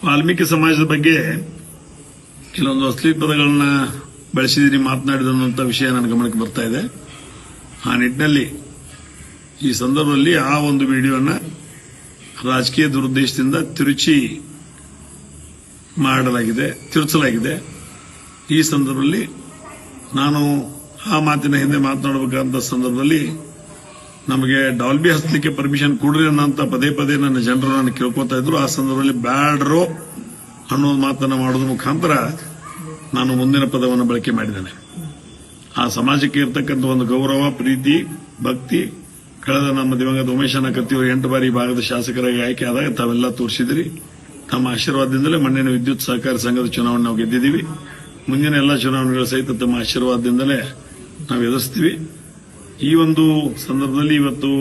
ವಾಲ್ಮೀಕಿ ಸಮಾಜದ ಬಗ್ಗೆ ಕೆಲವೊಂದು ಅಶ್ಲೀಲ ಪದಗಳನ್ನ ಬಳಸಿದಿರಿ ಮಾತನಾಡಿದಂತ ವಿಷಯ ನನ್ನ ಗಮನಕ್ಕೆ ಬರ್ತಾ ಇದೆ. ಆ ನಿಟ್ಟಿನಲ್ಲಿ ಈ ಸಂದರ್ಭದಲ್ಲಿ ಆ ಒಂದು ವಿಡಿಯೋನ ರಾಜಕೀಯ ದುರುದ್ದೇಶದಿಂದ ತಿರುಚಲಾಗಿದೆ. ಈ ಸಂದರ್ಭದಲ್ಲಿ ನಾನು ಆ ಮಾತಿನ ಹಿಂದೆ ಮಾತನಾಡಬೇಕಂತ ಸಂದರ್ಭದಲ್ಲಿ ನಮಗೆ ಡಾಲ್ಬಿ ಹಚ್ಚಲಿಕ್ಕೆ ಪರ್ಮಿಷನ್ ಕೊಡ್ರಿ ಅನ್ನೋಂತ ಪದೇ ಪದೇ ನನ್ನ ಜನರು ನಾನು ಕೇಳ್ಕೊತಾ ಇದ್ರು. ಆ ಸಂದರ್ಭದಲ್ಲಿ ಬ್ಯಾಡ್ರೋ ಅನ್ನೋ ಮಾತನ್ನ ಮಾಡೋದ್ರ ಮುಖಾಂತರ ನಾನು ಮುಂದಿನ ಪದವನ್ನು ಬಳಕೆ ಮಾಡಿದ್ದೇನೆ. ಆ ಸಮಾಜಕ್ಕೆ ಇರತಕ್ಕಂಥ ಒಂದು ಗೌರವ, ಪ್ರೀತಿ, ಭಕ್ತಿ ಕಳೆದ ನಮ್ಮ ದಿವಂಗತ ಉಮೇಶನ ಕತ್ತಿಯವರು 8 ಬಾರಿ ಭಾಗದ ಶಾಸಕರಾಗಿ ಆಯ್ಕೆ ಆದಾಗ ತಾವೆಲ್ಲ ತೋರಿಸಿದಿರಿ. ತಮ್ಮ ಆಶೀರ್ವಾದದಿಂದಲೇ ಮೊನ್ನೆ ವಿದ್ಯುತ್ ಸಹಕಾರಿ ಸಂಘದ ಚುನಾವಣೆ ನಾವು ಗೆದ್ದಿದ್ದೀವಿ. ಮುಂದಿನ ಎಲ್ಲ ಚುನಾವಣೆಗಳ ಸಹಿತ ತಮ್ಮ ಆಶೀರ್ವಾದದಿಂದಲೇ ನಾವು ಎದುರಿಸ್ತೀವಿ. ಈ ಒಂದು ಸಂದರ್ಭದಲ್ಲಿ ಇವತ್ತು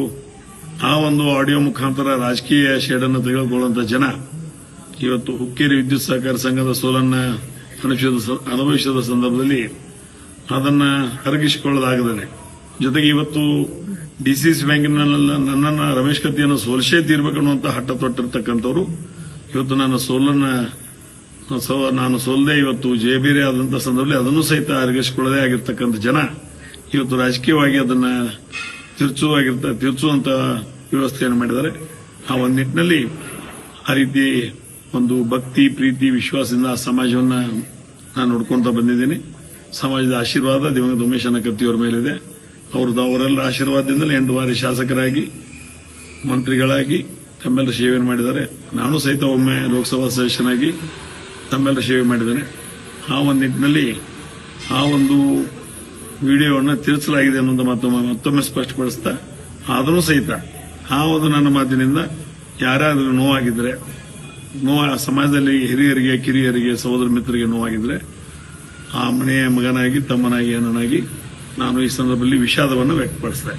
ಆ ಒಂದು ಆಡಿಯೋ ಮುಖಾಂತರ ರಾಜಕೀಯ ಶೇಡನ್ನು ತೆಗೆದುಕೊಳ್ಳುವಂತ ಜನ ಇವತ್ತು ಹುಕ್ಕೇರಿ ವಿದ್ಯುತ್ ಸಹಕಾರಿ ಸಂಘದ ಸೋಲನ್ನ ಅನುಭವಿಸಿದ ಸಂದರ್ಭದಲ್ಲಿ ಅದನ್ನ ಅರಗಿಸಿಕೊಳ್ಳಲಾಗದೆ, ಜೊತೆಗೆ ಇವತ್ತು ಡಿಸಿಸಿ ಬ್ಯಾಂಕಿನಲ್ಲಿ ನನ್ನನ್ನು ರಮೇಶ್ ಕತ್ತಿಯನ್ನು ಸೋಲಿಸೇ ತೀರ್ಬೇಕನ್ನುವಂತ ಹಠ ತೊಟ್ಟಿರ್ತಕ್ಕಂಥವ್ರು ಇವತ್ತು ನಾನು ಸೋಲದೆ ಇವತ್ತು ಜಯಬೇರೆ ಆದಂತಹ ಸಂದರ್ಭದಲ್ಲಿ ಅದನ್ನು ಸಹಿತ ಅರಗಿಸಿಕೊಳ್ಳದೆ ಆಗಿರ್ತಕ್ಕಂಥ ಜನ ಇವತ್ತು ರಾಜಕೀಯವಾಗಿ ಅದನ್ನ ತಿರ್ಚುವಂತ ವ್ಯವಸ್ಥೆಯನ್ನು ಮಾಡಿದ್ದಾರೆ. ಆ ಒಂದು ನಿಟ್ಟಿನಲ್ಲಿ ಆ ರೀತಿ ಒಂದು ಭಕ್ತಿ, ಪ್ರೀತಿ, ವಿಶ್ವಾಸದಿಂದ ಆ ಸಮಾಜವನ್ನ ನಾನು ನೋಡ್ಕೊಂತ ಬಂದಿದ್ದೀನಿ. ಸಮಾಜದ ಆಶೀರ್ವಾದ ದಿವಂಗತ ಉಮೇಶನ ಕತ್ತಿಯವರ ಮೇಲಿದೆ. ಅವರೆಲ್ಲ ಆಶೀರ್ವಾದದಿಂದಲೇ 8 ಬಾರಿ ಶಾಸಕರಾಗಿ, ಮಂತ್ರಿಗಳಾಗಿ ತಮ್ಮೆಲ್ಲ ಸೇವೆ ಮಾಡಿದ್ದಾರೆ. ನಾನು ಸಹಿತ ಒಮ್ಮೆ ಲೋಕಸಭಾ ಸದಸ್ಯನಾಗಿ ತಮ್ಮೆಲ್ಲ ಸೇವೆ ಮಾಡಿದ್ದೇನೆ. ಆ ಒಂದು ನಿಟ್ಟಿನಲ್ಲಿ ಆ ಒಂದು ವಿಡಿಯೋವನ್ನು ತಿರುಚಲಾಗಿದೆ ಅನ್ನೋದು ಮತ್ತೊಮ್ಮೆ ಸ್ಪಷ್ಟಪಡಿಸ್ತಾ, ಆದರೂ ಸಹಿತ ಆ ಒಂದು ನನ್ನ ಮಾತಿನಿಂದ ಯಾರಾದರೂ ನೋವಾಗಿದ್ರೆ, ಸಮಾಜದಲ್ಲಿ ಹಿರಿಯರಿಗೆ, ಕಿರಿಯರಿಗೆ, ಸಹೋದರ ಮಿತ್ರರಿಗೆ ನೋವಾಗಿದ್ರೆ ಆ ಮನೆಯ ಮಗನಾಗಿ, ತಮ್ಮನಾಗಿ, ಅಣ್ಣನಾಗಿ ನಾನು ಈ ಸಂದರ್ಭದಲ್ಲಿ ವಿಷಾದವನ್ನು ವ್ಯಕ್ತಪಡಿಸಿದೆ.